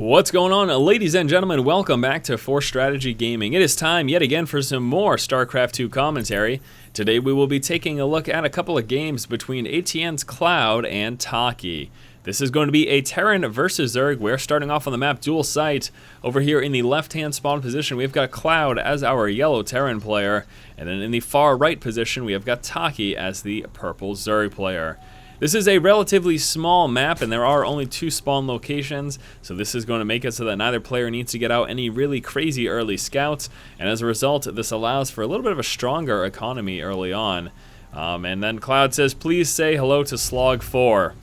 What's going on, ladies and gentlemen? Welcome back to Force Strategy Gaming. It is time yet again for some more StarCraft 2 commentary. Today we will be taking a look at a couple of games between ATN's ClouD and TaKiii. This is going to be a Terran versus Zerg. We're starting off on the map dual site. Over here in the left-hand spawn position, we've got ClouD as our yellow Terran player. And then in the far right position, we have got TaKiii as the purple Zerg player. This is a relatively small map, and there are only 2 spawn locations, so this is going to make it so that neither player needs to get out any really crazy early scouts, and as a result, this allows for a little bit of a stronger economy early on. And then ClouD says, please say hello to Slog 4.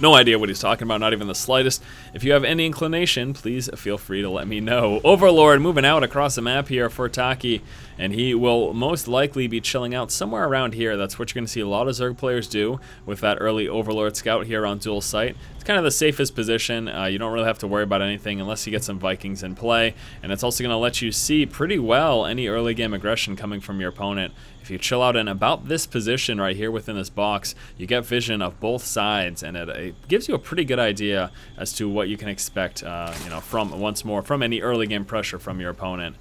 No idea what he's talking about, not even the slightest. If you have any inclination, please feel free to let me know. Overlord moving out across the map here for TaKiii, and he will most likely be chilling out somewhere around here. That's what you're going to see a lot of Zerg players do with that early Overlord scout here on dual site. It's kind of the safest position. You don't really have to worry about anything unless you get some Vikings in play, and it's also going to let you see pretty well any early game aggression coming from your opponent. If you chill out in about this position right here within this box, you get vision of both sides, and it gives you a pretty good idea as to what you can expect, from any early game pressure from your opponent.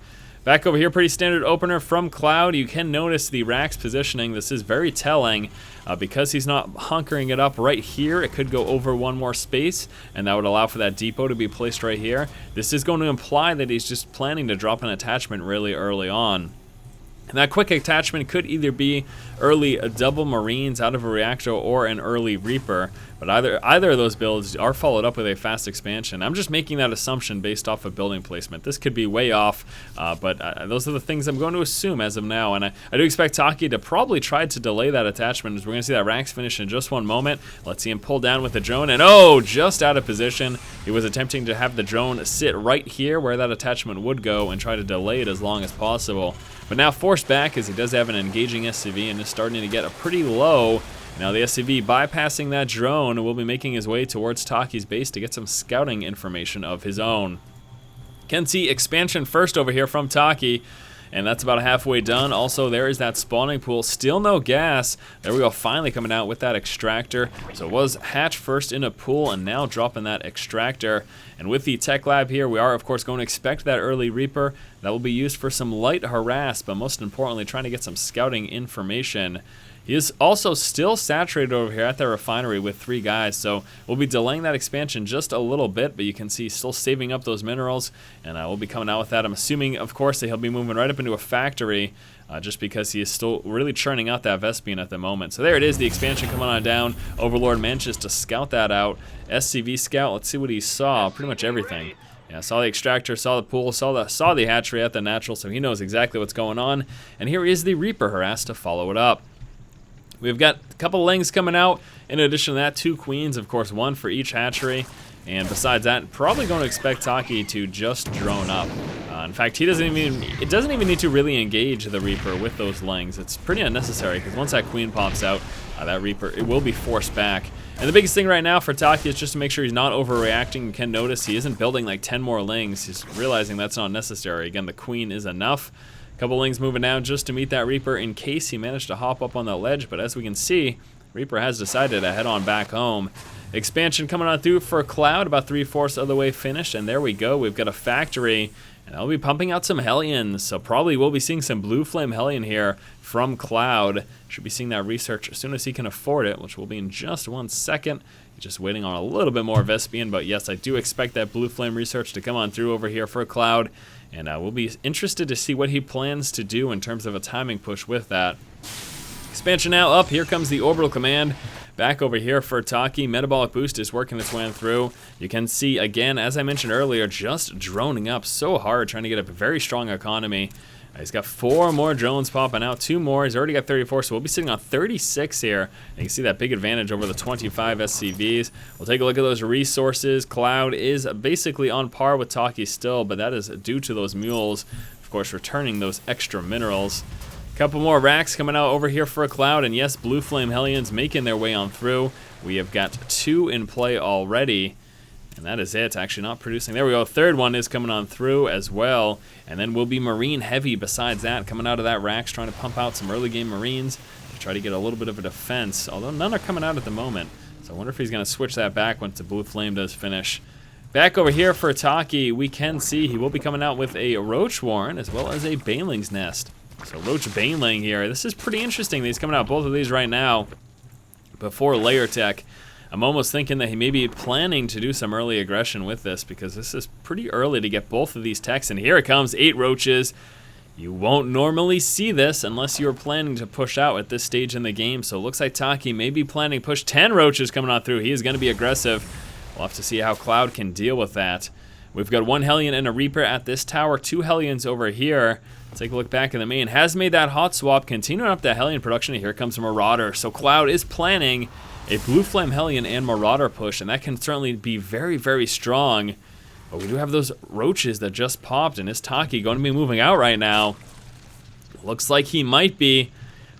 Back over here, pretty standard opener from ClouD. You can notice the Rax positioning. This is very telling because he's not hunkering it up right here. It could go over one more space, and that would allow for that depot to be placed right here. This is going to imply that he's just planning to drop an attachment really early on. And that quick attachment could either be early double Marines out of a reactor or an early Reaper, but either of those builds are followed up with a fast expansion. I'm just making that assumption based off of building placement. This could be way off, but those are the things I'm going to assume as of now, and I do expect TaKiii to probably try to delay that attachment, as we're going to see that Rax finish in just one moment. Let's see him pull down with the drone, and oh, just out of position. He was attempting to have the drone sit right here where that attachment would go and try to delay it as long as possible. But now forced back as he does have an engaging SCV and is starting to get a pretty low. Now the SCV bypassing that drone will be making his way towards TaKiii's base to get some scouting information of his own. Can see expansion first over here from TaKiii, and that's about halfway done. Also, there is that spawning pool. Still no gas. There we go, finally coming out with that extractor. So it was hatch first in a pool and now dropping that extractor. And with the tech lab here, we are, of course, going to expect that early Reaper. That will be used for some light harass, but most importantly, trying to get some scouting information. He is also still saturated over here at the refinery with 3 guys, so we'll be delaying that expansion just a little bit, but you can see still saving up those minerals, and we'll be coming out with that. I'm assuming, of course, that he'll be moving right up into a factory just because he is still really churning out that Vespene at the moment. So there it is, the expansion coming on down. Overlord manages to scout that out. SCV scout, let's see what he saw. Pretty much everything. Yeah, saw the extractor, saw the pool, saw the hatchery at the natural, so he knows exactly what's going on. And here is the Reaper harass to follow it up. We've got a couple lings coming out. In addition to that, 2 queens, of course, 1 for each hatchery. And besides that, probably going to expect TaKiii to just drone up. In fact, it doesn't even need to really engage the Reaper with those lings. It's pretty unnecessary because once that queen pops out, that Reaper, it will be forced back. And the biggest thing right now for TaKiii is just to make sure he's not overreacting. You can notice he isn't building like 10 more lings. He's realizing that's not necessary. Again, the queen is enough. Couple lings moving down just to meet that Reaper in case he managed to hop up on that ledge, but as we can see, Reaper has decided to head on back home. Expansion coming on through for ClouD, about 3/4 of the way finished, and there we go. We've got a factory, and I'll be pumping out some Hellions, so probably we'll be seeing some Blue Flame Hellion here from ClouD. Should be seeing that research as soon as he can afford it, which will be in just 1 second. Just waiting on a little bit more Vespene, but yes, I do expect that Blue Flame research to come on through over here for ClouD, and we'll be interested to see what he plans to do in terms of a timing push with that. Expansion now up. Here comes the Orbital Command. Back over here for TaKiii. Metabolic Boost is working its way on through. You can see, again, as I mentioned earlier, just droning up so hard, trying to get a very strong economy. He's got 4 more drones popping out, 2 more. He's already got 34, so we'll be sitting on 36 here. And you can see that big advantage over the 25 SCVs. We'll take a look at those resources. ClouD is basically on par with TaKiii still, but that is due to those mules, of course, returning those extra minerals. Couple more racks coming out over here for a ClouD, and yes, Blue Flame Hellions making their way on through. We have got 2 in play already. And that is it, actually not producing. There we go, 3rd one is coming on through as well. And then we'll be Marine heavy besides that, coming out of that racks, trying to pump out some early game Marines to try to get a little bit of a defense, although none are coming out at the moment. So I wonder if he's going to switch that back once the Blue Flame does finish. Back over here for TaKiii, we can see he will be coming out with a Roach Warren as well as a Baneling's Nest. So Roach Baneling here. This is pretty interesting that he's coming out both of these right now before Layer Tech. I'm almost thinking that he may be planning to do some early aggression with this because this is pretty early to get both of these techs. And here it comes, 8 roaches. You won't normally see this unless you're planning to push out at this stage in the game. So it looks like TaKiii may be planning to push 10 roaches coming on through. He is going to be aggressive. We'll have to see how ClouD can deal with that. We've got 1 Hellion and a Reaper at this tower, 2 Hellions over here. Let's take a look back in the main. Has made that hot swap, continuing up that Hellion production. Here comes Marauder. So ClouD is planning a Blue Flame Hellion and Marauder push, and that can certainly be very, very strong. But we do have those roaches that just popped, and is TaKiii going to be moving out right now? Looks like he might be.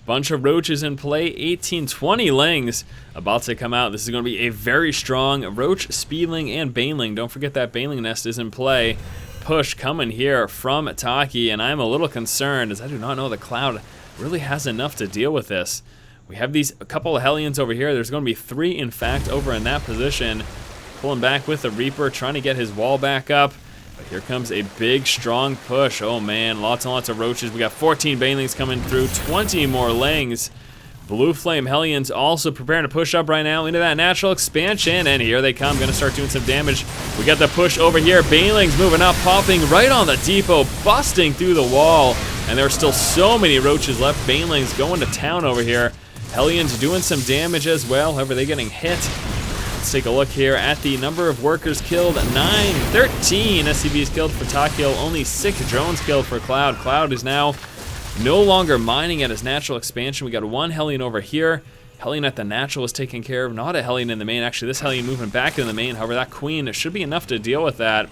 Bunch of roaches in play, 18-20 lings about to come out. This is going to be a very strong Roach, Speedling, and Baneling. Don't forget that Baneling Nest is in play. Push coming here from TaKiii, and I'm a little concerned as I do not know that ClouD really has enough to deal with this. We have a couple of Hellions over here. There's going to be 3, in fact, over in that position. Pulling back with the Reaper, trying to get his wall back up. But here comes a big, strong push. Oh, man, lots and lots of roaches. We got 14 Banelings coming through, 20 more lings. Blue Flame Hellions also preparing to push up right now into that natural expansion. And here they come, going to start doing some damage. We got the push over here. Banelings moving up, popping right on the depot, busting through the wall. And there are still so many roaches left. Banelings going to town over here. Hellions doing some damage as well. However, they're getting hit. Let's take a look here at the number of workers killed. 9, 13 SCVs killed for TaKiii. Only 6 drones killed for ClouD. ClouD is now no longer mining at his natural expansion. We got 1 Hellion over here. Hellion at the natural is taken care of. Not a Hellion in the main. Actually, this Hellion moving back in the main. However, that Queen should be enough to deal with that.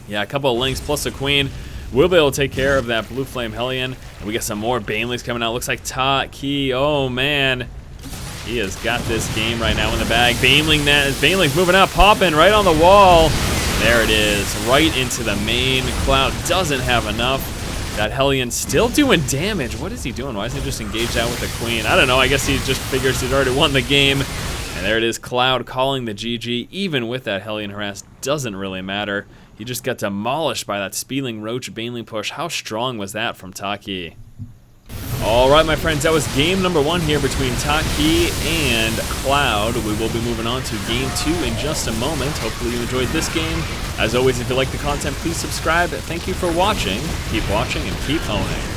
Yeah, a couple of Lings plus a Queen. We'll be able to take care of that Blue Flame Hellion. And we got some more Banelings coming out. Looks like TaKiii, oh man. He has got this game right now in the bag. Baneling's moving up, popping right on the wall. There it is, right into the main. ClouD doesn't have enough. That Hellion still doing damage. What is he doing? Why isn't he just engaged out with the Queen? I don't know, I guess he just figures he's already won the game. And there it is, ClouD calling the GG. Even with that Hellion harass, doesn't really matter. He just got demolished by that Speedling Roach Baneling push. How strong was that from TaKiii? All right, my friends, that was game number 1 here between TaKiii and ClouD. We will be moving on to game 2 in just a moment. Hopefully you enjoyed this game. As always, if you like the content, please subscribe. Thank you for watching. Keep watching and keep owning.